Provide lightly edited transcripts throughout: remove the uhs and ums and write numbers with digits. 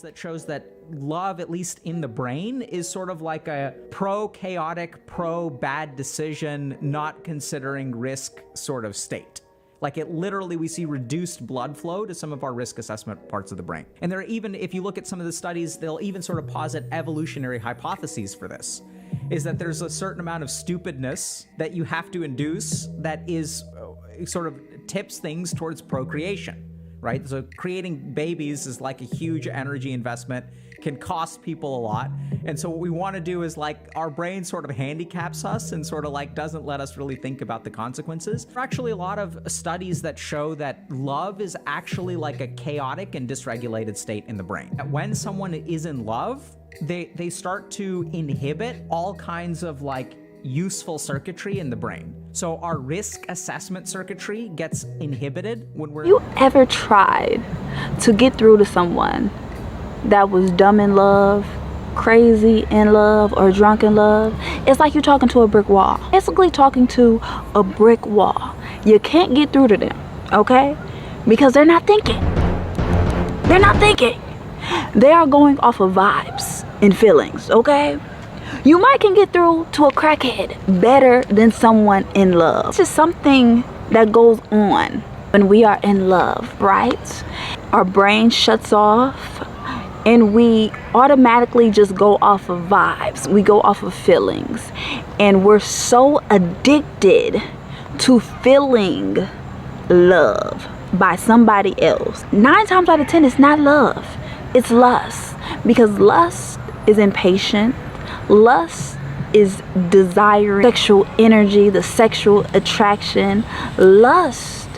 that shows that love, at least in the brain, is sort of like a pro-chaotic, pro-bad decision, not considering risk sort of state. Like it literally, we see reduced blood flow to some of our risk assessment parts of the brain. And there are even, if you look at some of the studies, they'll even sort of posit evolutionary hypotheses for this, is that there's a certain amount of stupidness that you have to induce that is sort of tips things towards procreation. Right? So creating babies is like a huge energy investment, can cost people a lot. And so what we want to do is like our brain sort of handicaps us and sort of like doesn't let us really think about the consequences. There are actually a lot of studies that show that love is actually like a chaotic and dysregulated state in the brain. That when someone is in love, they start to inhibit all kinds of like useful circuitry in the brain. So our risk assessment circuitry gets inhibited when we're... You ever tried to get through to someone that was dumb in love, crazy in love, or drunk in love? It's like you're talking to a brick wall. Basically talking to a brick wall. You can't get through to them, okay? Because they're not thinking. They're not thinking. They are going off of vibes and feelings, okay? You might can get through to a crackhead better than someone in love. It's just something that goes on when we are in love, right? Our brain shuts off and we automatically just go off of vibes. We go off of feelings. And we're so addicted to feeling love by somebody else. 9 times out of 10, it's not love. It's lust. Because lust is impatient. Lust is desiring sexual energy, the sexual attraction. Lust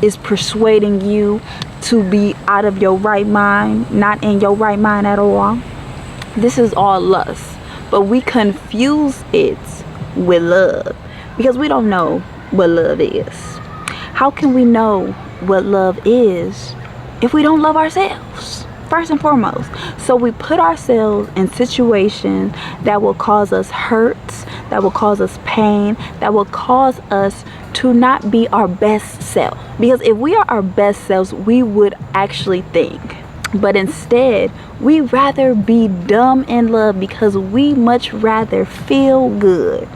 is persuading you to be out of your right mind, not in your right mind at all. This is all lust, but we confuse it with love because we don't know what love is. How can we know what love is if we don't love ourselves? First and foremost. So we put ourselves in situations that will cause us hurts, that will cause us pain, that will cause us to not be our best self. Because if we are our best selves, we would actually think. But instead, we rather be dumb in love because we much rather feel good.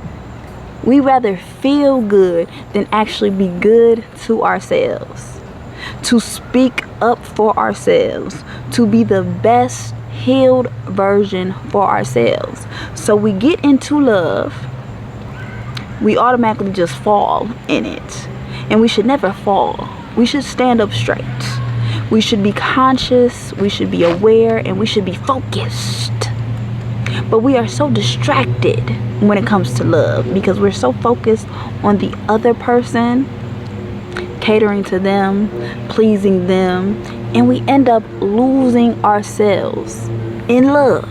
We rather feel good than actually be good to ourselves. To speak up for ourselves, to be the best healed version for ourselves. So we get into love, we automatically just fall in it. And we should never fall. We should stand up straight. We should be conscious, we should be aware, and we should be focused. But we are so distracted when it comes to love because we're so focused on the other person, catering to them, pleasing them, and we end up losing ourselves in love.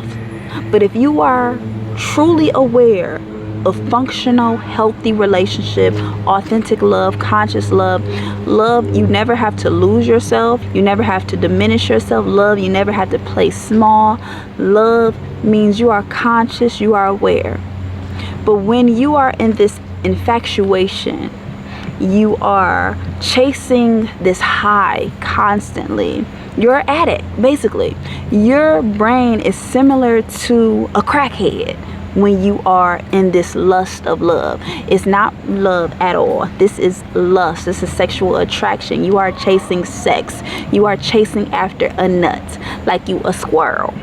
But if you are truly aware of functional, healthy relationship, authentic love, conscious love, you never have to lose yourself, you never have to diminish yourself. Love, you never have to play small. Love means you are conscious, you are aware. But when you are in this infatuation, you are chasing this high constantly, you're at it. Basically, your brain is similar to a crackhead when you are in this lust of love. It's not love at all. This is lust. This is sexual attraction. You are chasing sex. You are chasing after a nut, like you a squirrel.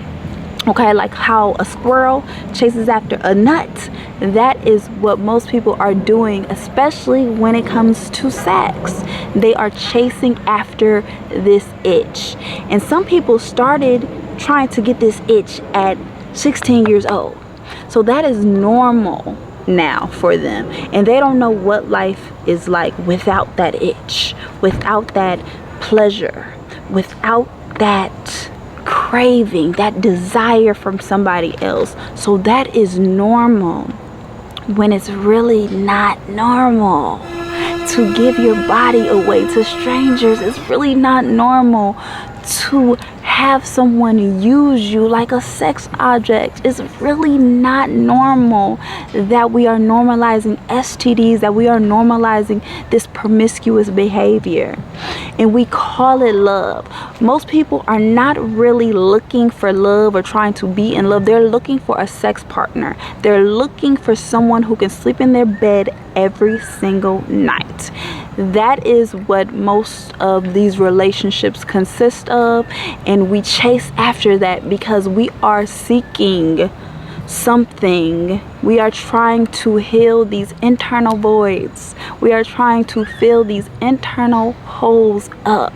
Okay, like how a squirrel chases after a nut. That is what most people are doing, especially when it comes to sex. They are chasing after this itch. And some people started trying to get this itch at 16 years old. So that is normal now for them. And they don't know what life is like without that itch, without that pleasure, without that craving, that desire from somebody else. So that is normal when it's really not normal. To give your body away to strangers, it's really not normal. To have someone use you like a sex object. It's really not normal that we are normalizing STDs, that we are normalizing this promiscuous behavior, and we call it love. Most people are not really looking for love or trying to be in love. They're looking for a sex partner. They're looking for someone who can sleep in their bed every single night. That is what most of these relationships consist of, and we chase after that because we are seeking something. We are trying to heal these internal voids. We are trying to fill these internal holes up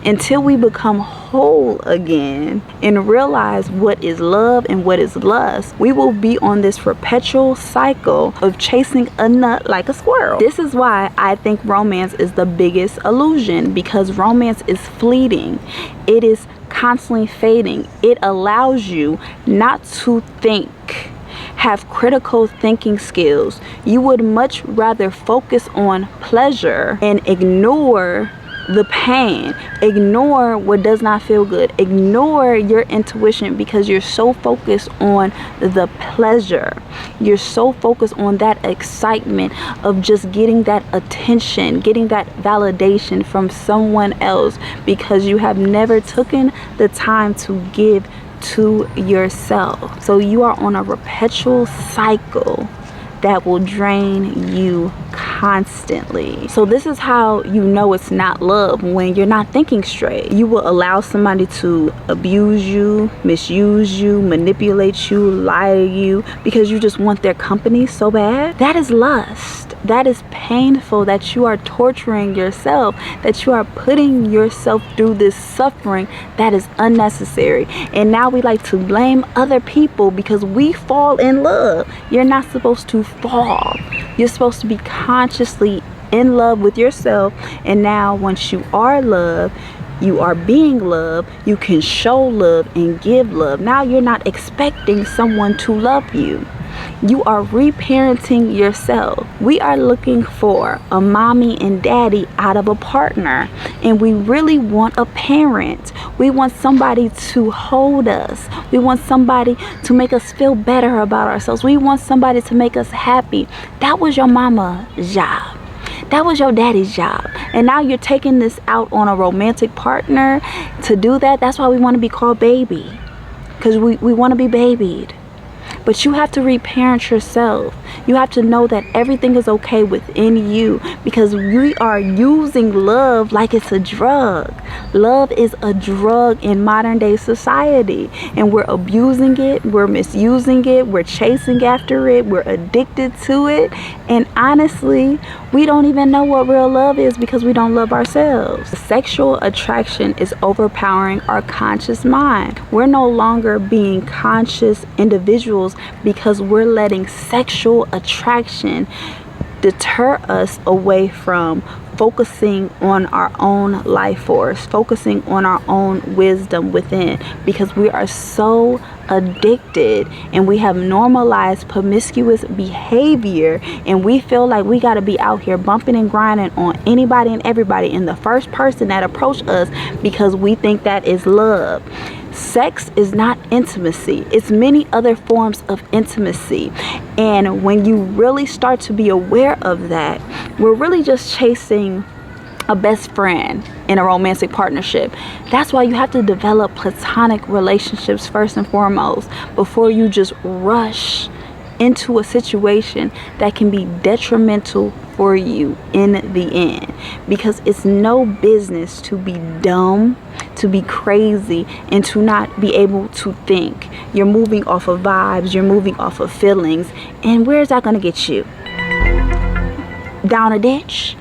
until we become whole again and realize what is love and what is lust. We will be on this perpetual cycle of chasing a nut like a squirrel. This is why I think romance is the biggest illusion, because romance is fleeting. It is constantly fading. It allows you not to think, have critical thinking skills. You would much rather focus on pleasure and ignore the pain, ignore what does not feel good, ignore your intuition because you're so focused on the pleasure. You're so focused on that excitement of just getting that attention, getting that validation from someone else, because you have never taken the time to give to yourself. So you are on a perpetual cycle that will drain you constantly. So this is how you know it's not love, when you're not thinking straight. You will allow somebody to abuse you, misuse you, manipulate you, lie to you because you just want their company so bad. That is lust. That is painful, that you are torturing yourself, that you are putting yourself through this suffering that is unnecessary. And now we like to blame other people because we fall in love. You're not supposed to fall. You're supposed to be consciously in love with yourself. And now once you are loved, you are being loved, you can show love and give love. Now you're not expecting someone to love you. You are reparenting yourself. We are looking for a mommy and daddy out of a partner, and we really want a parent. We want somebody to hold us. We want somebody to make us feel better about ourselves. We want somebody to make us happy. That was your mama's job. That was your daddy's job. And now you're taking this out on a romantic partner to do that. That's why we want to be called baby, because we want to be babied. But you have to reparent yourself. You have to know that everything is okay within you, because we are using love like it's a drug. Love is a drug in modern day society, and we're abusing it, we're misusing it, we're chasing after it, we're addicted to it. And honestly, we don't even know what real love is because we don't love ourselves. Sexual attraction is overpowering our conscious mind. We're no longer being conscious individuals because we're letting sexual attraction deter us away from focusing on our own life force, focusing on our own wisdom within, because we are so addicted and we have normalized promiscuous behavior, and we feel like we got to be out here bumping and grinding on anybody and everybody and the first person that approach us because we think that is love. Sex is not intimacy. It's many other forms of intimacy. And when you really start to be aware of that, we're really just chasing a best friend in a romantic partnership. That's why you have to develop platonic relationships first and foremost before you just rush into a situation that can be detrimental for you in the end, because it's no business to be dumb, to be crazy, and to not be able to think. You're moving off of vibes, you're moving off of feelings, and where's that gonna get you? Down a ditch?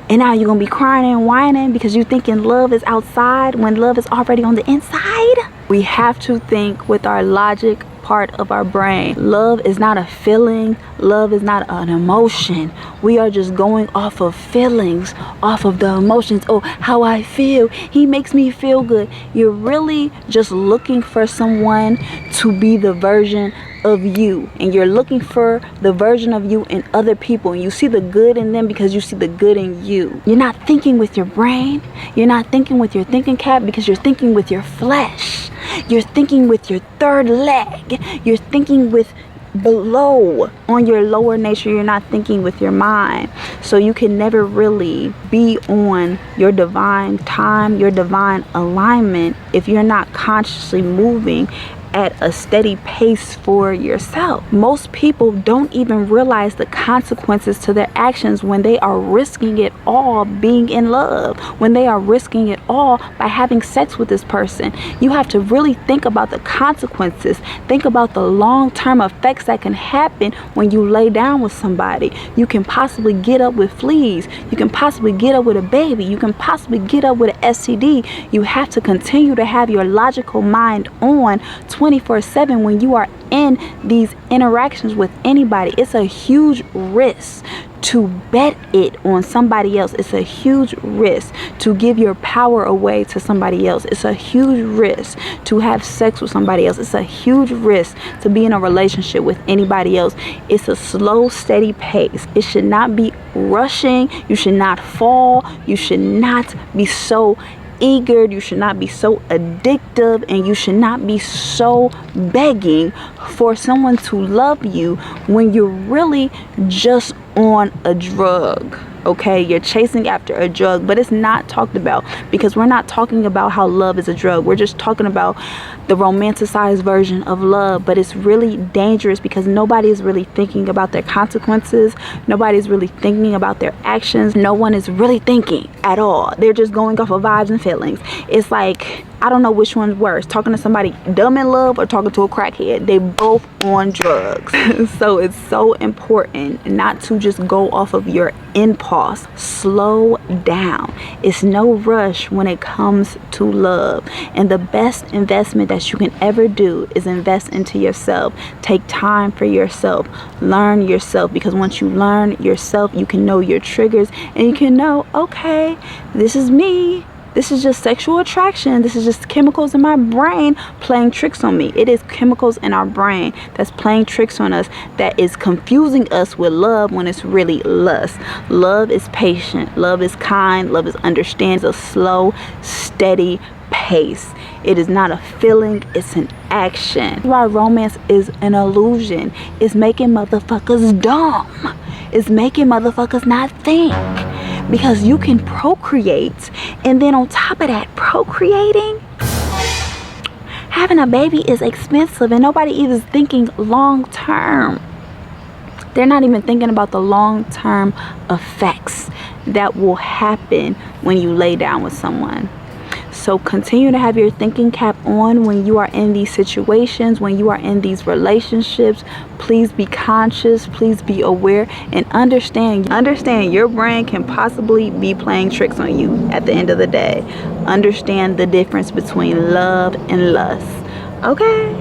And now you're gonna be crying and whining because you're thinking love is outside when love is already on the inside? We have to think with our logic part of our brain. Love is not a feeling. Love is not an emotion. We are just going off of feelings, off of the emotions. Oh, how I feel. He makes me feel good. You're really just looking for someone to be the version of you, and you're looking for the version of you in other people, and you see the good in them because you see the good in you. You're not thinking with your brain. You're not thinking with your thinking cap because you're thinking with your flesh. You're thinking with your third leg. You're thinking with below on your lower nature. You're not thinking with your mind. So you can never really be on your divine time, your divine alignment, if you're not consciously moving at a steady pace for yourself. Most people don't even realize the consequences to their actions when they are risking it all being in love, when they are risking it all by having sex with this person. You have to really think about the consequences. Think about the long-term effects that can happen when you lay down with somebody. You can possibly get up with fleas. You can possibly get up with a baby. You can possibly get up with an STD. You have to continue to have your logical mind on 24/7 when you are in these interactions with anybody. It's a huge risk to bet it on somebody else. It's a huge risk to give your power away to somebody else. It's a huge risk to have sex with somebody else. It's a huge risk to be in a relationship with anybody else. It's a slow, steady pace. It should not be rushing. You should not fall. You should not be so eager. You should not be so addictive, and you should not be so begging for someone to love you when you're really just on a drug. Okay, you're chasing after a drug, but it's not talked about because we're not talking about how love is a drug. We're just talking about the romanticized version of love, but it's really dangerous because nobody is really thinking about their consequences. Nobody's really thinking about their actions. No one is really thinking at all. They're just going off of vibes and feelings. It's like, I don't know which one's worse, talking to somebody dumb in love or talking to a crackhead. They both on drugs. So it's so important not to just go off of your impulse. Slow down. It's no rush when it comes to love. And the best investment that you can ever do is invest into yourself. Take time for yourself. Learn yourself, because once you learn yourself, you can know your triggers and you can know, okay, this is me. This is just sexual attraction. This is just chemicals in my brain playing tricks on me. It is chemicals in our brain that's playing tricks on us, that is confusing us with love when it's really lust. Love is patient. Love is kind. Love is understanding. It's a slow, steady pace. It is not a feeling. It's an action. That's why romance is an illusion. It's making motherfuckers dumb. It's making motherfuckers not think. Because you can procreate, and then on top of that, procreating, having a baby is expensive, and nobody is thinking long term. They're not even thinking about the long term effects that will happen when you lay down with someone. So continue to have your thinking cap on when you are in these situations, when you are in these relationships. Please be conscious, please be aware, and understand your brain can possibly be playing tricks on you at the end of the day. Understand the difference between love and lust. Okay?